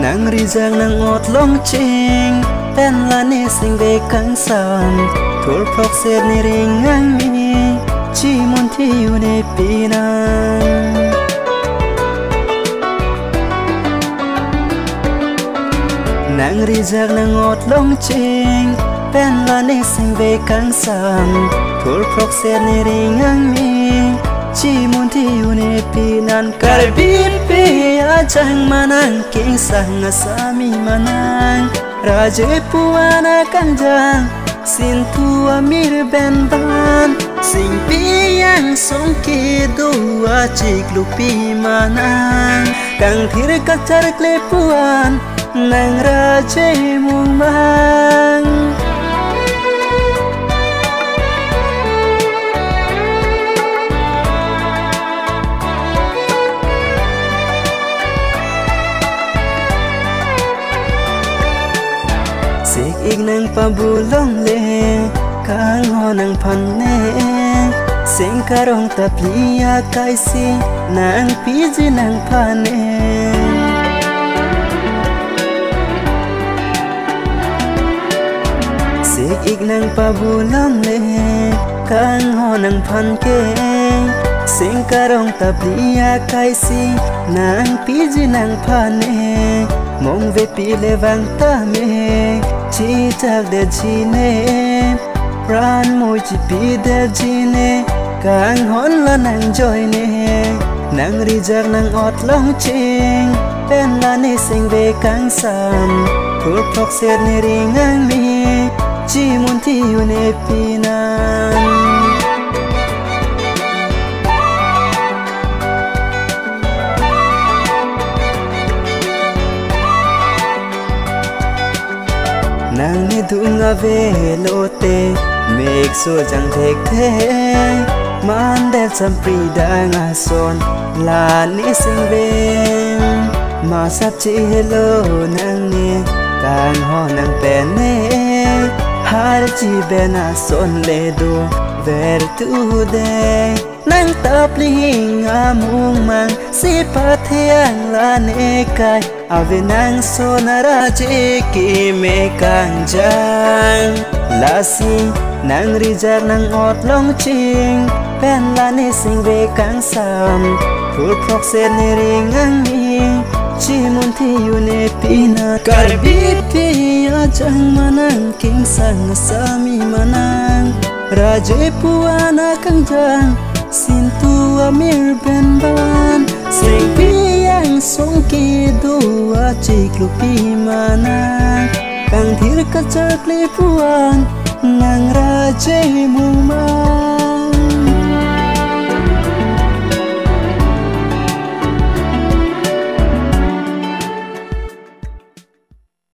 nàng ri giang nàng ọt long ching tên là nê sinh về căng sàn thổi phọc xét nê ring ngang mi chỉ muốn thiêu nê pi nàng nàng ri giang nàng ọt long ching tên là nê sinh về căng sàn thổi phọc xét nê ring ngang mi chỉ muốn thiêu nê pi nàng cả biết pi a chang manang king sang asami manang raje puana kanjang sin tua mir ben ban sing pi yang song ki dua chik lupi manang kang thir ka char kle puan nang raje mung mang Sik ik nang pabulong le kang ho nang panne sing karong taplia kaisi nang piji nang pane Sik ik nang pabulong le kang ho nang panke sing karong taplia kaisi nang piji nang pane mong ve pi le vang ta me chi tak de chi ne pran môi chi pi de chi ne kang hon la nang joy ne nang ri jak nang ọt long ching tên là ne sing ve kang sam thul phok set ne ring ngang mi chi mun thi yu ne pi nan nàng ni dunga ve lote make so jang thek the man del sam pri da nga son la ni sing ve ma sap chi hello nang ni kan ho nang pen ne har chi bena son le do ver tu de nang tap li ngamung mang si pathiang la ne kai ave nang sonara che ki me kang jang la si nang ri jar nang ọt long ching pen la ne sing ve kang sam phul phok se ne ring ngang mi chi mun thi yu ne pi na kar bit pi a chang manang king sang sa mi manang raje puana kang jang sin tu amir ben ban sing pi yang song ki dua chik lupi manang kang thir ka chak le puan nang raje mu ma